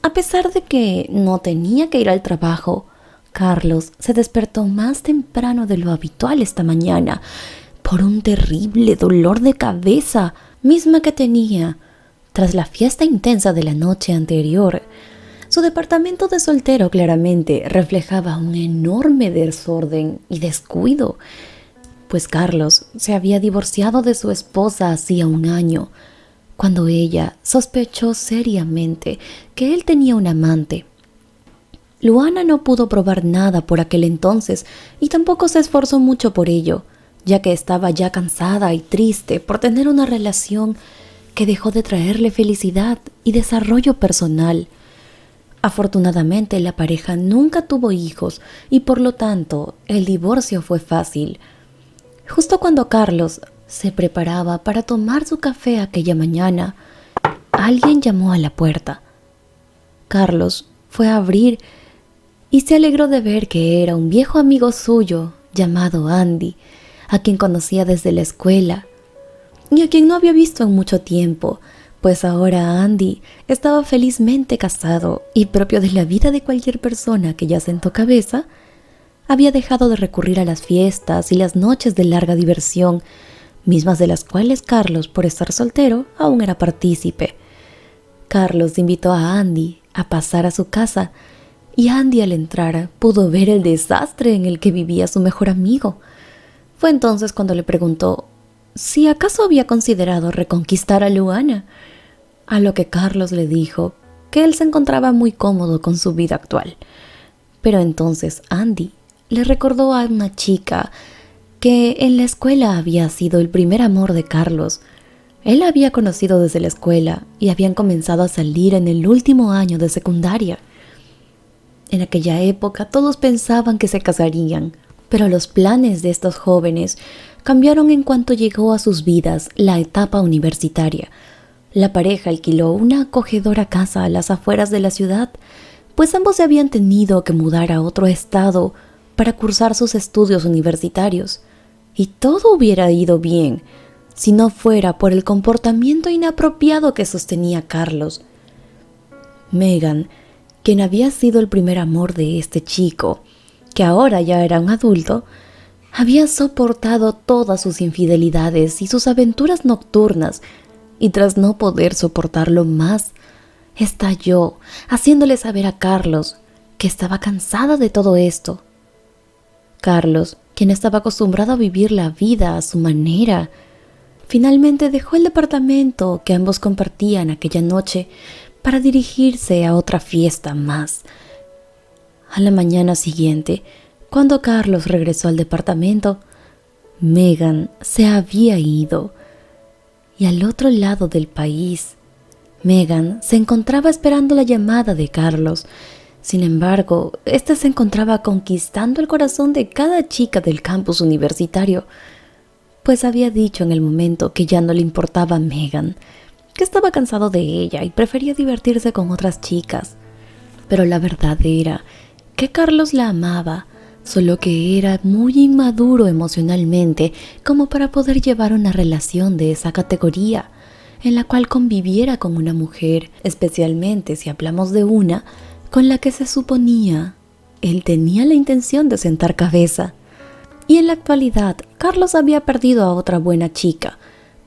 A pesar de que no tenía que ir al trabajo, Carlos se despertó más temprano de lo habitual esta mañana por un terrible dolor de cabeza, misma que tenía tras la fiesta intensa de la noche anterior. Su departamento de soltero claramente reflejaba un enorme desorden y descuido, pues Carlos se había divorciado de su esposa hacía un año, cuando ella sospechó seriamente que él tenía un amante. Luana no pudo probar nada por aquel entonces y tampoco se esforzó mucho por ello, ya que estaba ya cansada y triste por tener una relación que dejó de traerle felicidad y desarrollo personal. Afortunadamente, la pareja nunca tuvo hijos y por lo tanto el divorcio fue fácil. Justo cuando Carlos se preparaba para tomar su café aquella mañana, alguien llamó a la puerta. Carlos fue a abrir y se alegró de ver que era un viejo amigo suyo llamado Andy, a quien conocía desde la escuela y a quien no había visto en mucho tiempo, pues ahora Andy estaba felizmente casado y, propio de la vida de cualquier persona que ya sentó cabeza, había dejado de recurrir a las fiestas y las noches de larga diversión, mismas de las cuales Carlos, por estar soltero, aún era partícipe. Carlos invitó a Andy a pasar a su casa y Andy, al entrar, pudo ver el desastre en el que vivía su mejor amigo. Fue entonces cuando le preguntó si acaso había considerado reconquistar a Luana, a lo que Carlos le dijo que él se encontraba muy cómodo con su vida actual. Pero entonces Andy le recordó a una chica que en la escuela había sido el primer amor de Carlos. Él la había conocido desde la escuela y habían comenzado a salir en el último año de secundaria. En aquella época todos pensaban que se casarían, pero los planes de estos jóvenes cambiaron en cuanto llegó a sus vidas la etapa universitaria. La pareja alquiló una acogedora casa a las afueras de la ciudad, pues ambos se habían tenido que mudar a otro estado para cursar sus estudios universitarios. Y todo hubiera ido bien si no fuera por el comportamiento inapropiado que sostenía Carlos. Megan, quien había sido el primer amor de este chico, que ahora ya era un adulto, había soportado todas sus infidelidades y sus aventuras nocturnas, y tras no poder soportarlo más, estalló, haciéndole saber a Carlos que estaba cansada de todo esto. Carlos, quien estaba acostumbrado a vivir la vida a su manera, finalmente dejó el departamento que ambos compartían aquella noche para dirigirse a otra fiesta más. A la mañana siguiente, cuando Carlos regresó al departamento, Megan se había ido. Y al otro lado del país, Megan se encontraba esperando la llamada de Carlos. Sin embargo, ésta se encontraba conquistando el corazón de cada chica del campus universitario, pues había dicho en el momento que ya no le importaba a Megan, que estaba cansado de ella y prefería divertirse con otras chicas. Pero la verdad era que Carlos la amaba, solo que era muy inmaduro emocionalmente como para poder llevar una relación de esa categoría, en la cual conviviera con una mujer, especialmente si hablamos de una con la que se suponía él tenía la intención de sentar cabeza. Y en la actualidad, Carlos había perdido a otra buena chica,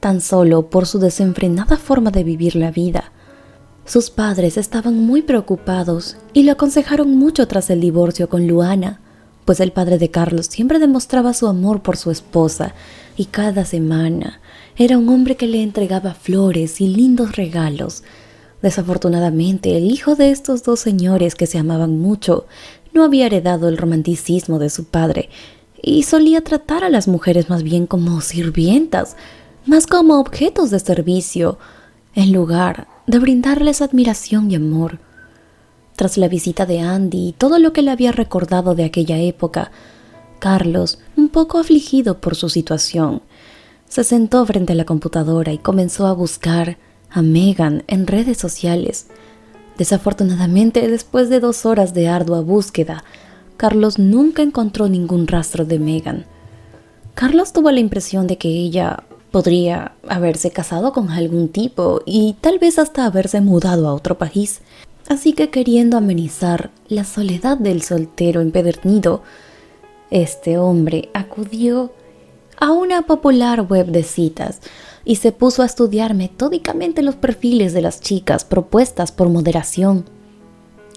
tan solo por su desenfrenada forma de vivir la vida. Sus padres estaban muy preocupados y lo aconsejaron mucho tras el divorcio con Luana, pues el padre de Carlos siempre demostraba su amor por su esposa y cada semana era un hombre que le entregaba flores y lindos regalos. Desafortunadamente, el hijo de estos dos señores que se amaban mucho no había heredado el romanticismo de su padre y solía tratar a las mujeres más bien como sirvientas, más como objetos de servicio, en lugar de brindarles admiración y amor. Tras la visita de Andy y todo lo que le había recordado de aquella época, Carlos, un poco afligido por su situación, se sentó frente a la computadora y comenzó a buscar a Megan en redes sociales. Desafortunadamente, después de 2 horas de ardua búsqueda, Carlos nunca encontró ningún rastro de Megan. Carlos tuvo la impresión de que ella podría haberse casado con algún tipo y tal vez hasta haberse mudado a otro país. Así que, queriendo amenizar la soledad del soltero empedernido, este hombre acudió a una popular web de citas y se puso a estudiar metódicamente los perfiles de las chicas propuestas por moderación.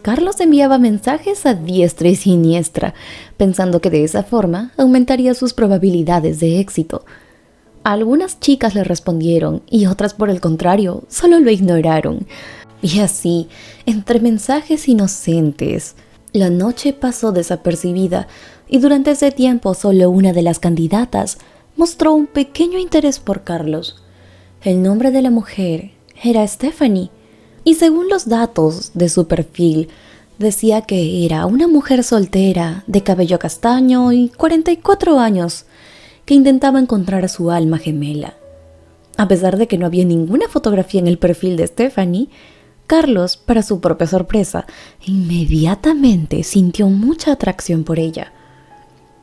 Carlos enviaba mensajes a diestra y siniestra, pensando que de esa forma aumentaría sus probabilidades de éxito. Algunas chicas le respondieron y otras, por el contrario, solo lo ignoraron. Y así, entre mensajes inocentes, la noche pasó desapercibida y durante ese tiempo solo una de las candidatas mostró un pequeño interés por Carlos. El nombre de la mujer era Stephanie y, según los datos de su perfil, decía que era una mujer soltera de cabello castaño y 44 años que intentaba encontrar a su alma gemela. A pesar de que no había ninguna fotografía en el perfil de Stephanie, Carlos, para su propia sorpresa, inmediatamente sintió mucha atracción por ella.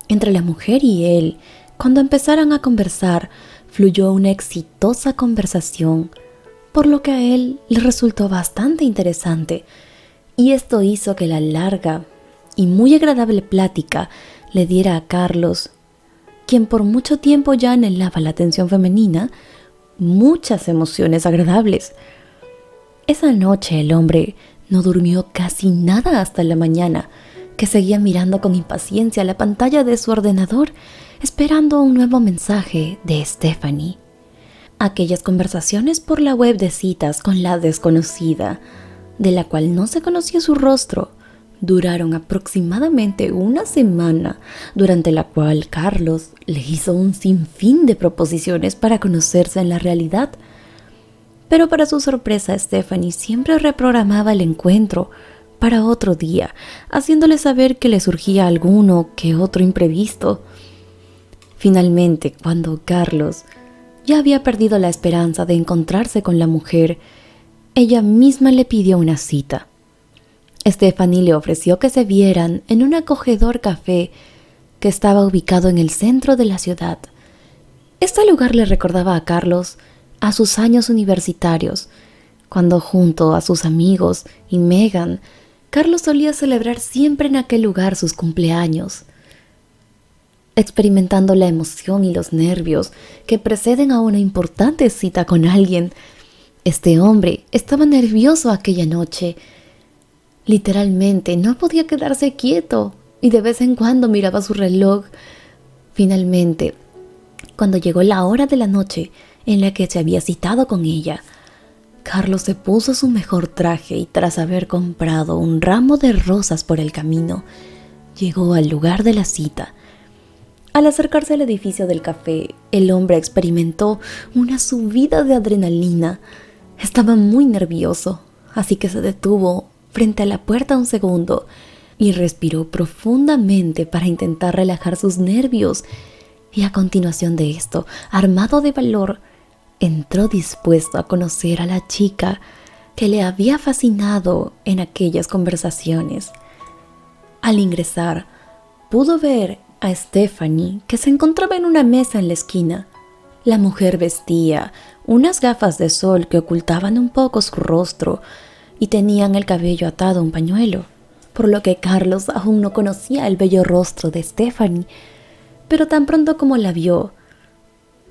Entre la mujer y él, cuando empezaron a conversar, fluyó una exitosa conversación, por lo que a él le resultó bastante interesante, y esto hizo que la larga y muy agradable plática le diera a Carlos, quien por mucho tiempo ya anhelaba la atención femenina, muchas emociones agradables. Esa noche el hombre no durmió casi nada hasta la mañana, que seguía mirando con impaciencia la pantalla de su ordenador, esperando un nuevo mensaje de Stephanie. Aquellas conversaciones por la web de citas con la desconocida, de la cual no se conocía su rostro, duraron aproximadamente una semana, durante la cual Carlos le hizo un sinfín de proposiciones para conocerse en la realidad. Pero para su sorpresa, Stephanie siempre reprogramaba el encuentro para otro día, haciéndole saber que le surgía alguno que otro imprevisto. Finalmente, cuando Carlos ya había perdido la esperanza de encontrarse con la mujer, ella misma le pidió una cita. Stephanie le ofreció que se vieran en un acogedor café que estaba ubicado en el centro de la ciudad. Este lugar le recordaba a Carlos a sus años universitarios, cuando junto a sus amigos y Megan, Carlos solía celebrar siempre en aquel lugar sus cumpleaños. Experimentando la emoción y los nervios que preceden a una importante cita con alguien, este hombre estaba nervioso aquella noche. Literalmente no podía quedarse quieto y de vez en cuando miraba su reloj. Finalmente, cuando llegó la hora de la noche en la que se había citado con ella, Carlos se puso su mejor traje y, tras haber comprado un ramo de rosas por el camino, llegó al lugar de la cita. Al acercarse al edificio del café, el hombre experimentó una subida de adrenalina. Estaba muy nervioso, así que se detuvo frente a la puerta un segundo y respiró profundamente para intentar relajar sus nervios. Y a continuación de esto, armado de valor, entró dispuesto a conocer a la chica que le había fascinado en aquellas conversaciones. Al ingresar, pudo ver a Stephanie, que se encontraba en una mesa en la esquina. La mujer vestía unas gafas de sol que ocultaban un poco su rostro y tenían el cabello atado a un pañuelo, por lo que Carlos aún no conocía el bello rostro de Stephanie, pero tan pronto como la vio,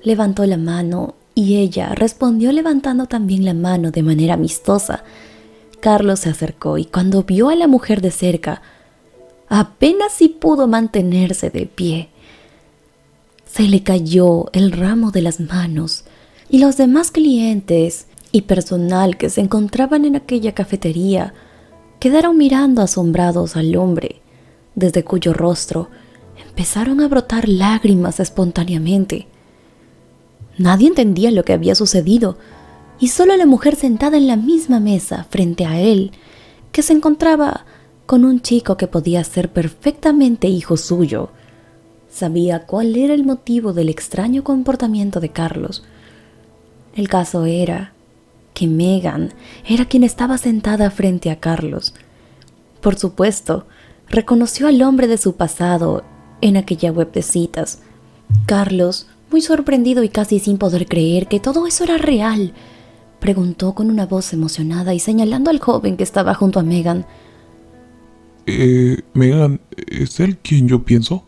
levantó la mano y ella respondió levantando también la mano de manera amistosa. Carlos se acercó y cuando vio a la mujer de cerca, apenas si pudo mantenerse de pie. Se le cayó el ramo de las manos y los demás clientes y personal que se encontraban en aquella cafetería quedaron mirando asombrados al hombre, desde cuyo rostro empezaron a brotar lágrimas espontáneamente. Nadie entendía lo que había sucedido y solo la mujer sentada en la misma mesa frente a él, que se encontraba con un chico que podía ser perfectamente hijo suyo, sabía cuál era el motivo del extraño comportamiento de Carlos. El caso era que Megan era quien estaba sentada frente a Carlos. Por supuesto, reconoció al hombre de su pasado en aquella web de citas. Carlos, muy sorprendido y casi sin poder creer que todo eso era real, Preguntó con una voz emocionada y señalando al joven que estaba junto a Megan. Megan, ¿es él quien yo pienso?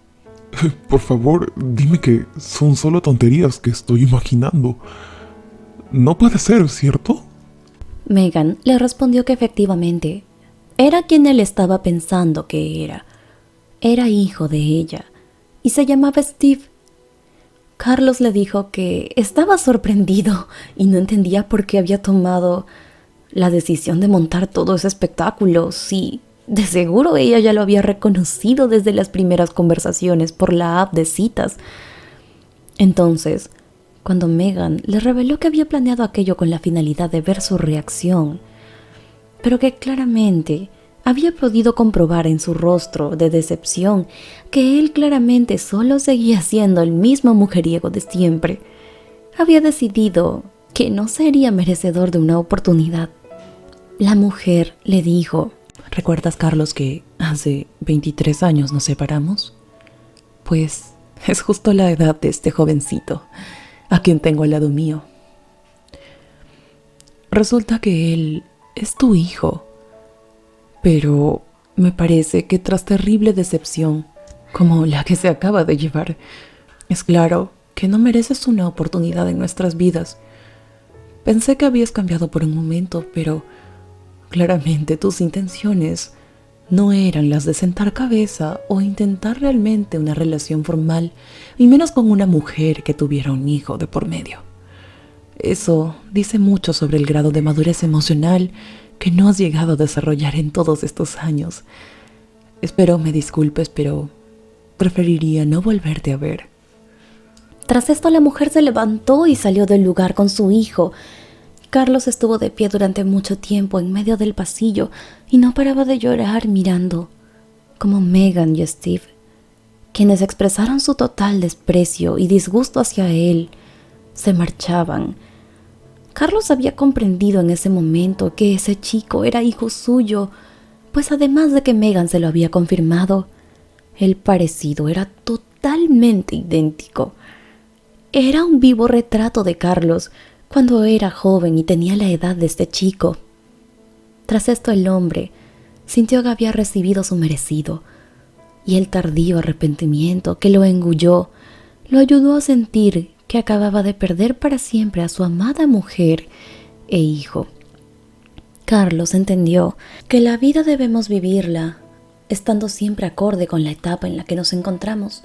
Por favor, dime que son solo tonterías que estoy imaginando. No puede ser, ¿cierto? Megan le respondió que efectivamente era quien él estaba pensando que era. Era hijo de ella y se llamaba Steve. Carlos le dijo que estaba sorprendido y no entendía por qué había tomado la decisión de montar todo ese espectáculo. Sí, de seguro ella ya lo había reconocido desde las primeras conversaciones por la app de citas. Entonces, cuando Megan le reveló que había planeado aquello con la finalidad de ver su reacción, pero que claramente había podido comprobar en su rostro de decepción que él claramente solo seguía siendo el mismo mujeriego de siempre, había decidido que no sería merecedor de una oportunidad. La mujer le dijo: ¿Recuerdas, Carlos, que hace 23 años nos separamos? Pues es justo la edad de este jovencito, a quien tengo al lado mío. Resulta que él es tu hijo, pero me parece que tras terrible decepción, como la que se acaba de llevar, es claro que no mereces una oportunidad en nuestras vidas. Pensé que habías cambiado por un momento, pero claramente tus intenciones no eran las de sentar cabeza o intentar realmente una relación formal, y menos con una mujer que tuviera un hijo de por medio. Eso dice mucho sobre el grado de madurez emocional que no has llegado a desarrollar en todos estos años. Espero me disculpes, pero preferiría no volverte a ver. Tras esto, la mujer se levantó y salió del lugar con su hijo. Carlos estuvo de pie durante mucho tiempo en medio del pasillo y no paraba de llorar mirando como Megan y Steve, quienes expresaron su total desprecio y disgusto hacia él, se marchaban. Carlos había comprendido en ese momento que ese chico era hijo suyo, pues además de que Megan se lo había confirmado, el parecido era totalmente idéntico. Era un vivo retrato de Carlos cuando era joven y tenía la edad de este chico. Tras esto, el hombre sintió que había recibido su merecido, y el tardío arrepentimiento que lo engulló lo ayudó a sentir que acababa de perder para siempre a su amada mujer e hijo. Carlos entendió que la vida debemos vivirla estando siempre acorde con la etapa en la que nos encontramos,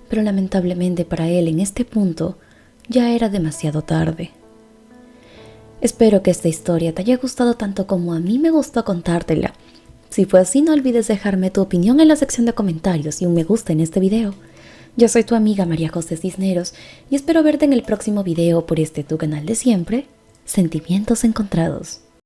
pero lamentablemente para él en este punto ya era demasiado tarde. Espero que esta historia te haya gustado tanto como a mí me gustó contártela. Si fue así, no olvides dejarme tu opinión en la sección de comentarios y un me gusta en este video. Yo soy tu amiga María José Cisneros y espero verte en el próximo video por este tu canal de siempre, Sentimientos Encontrados.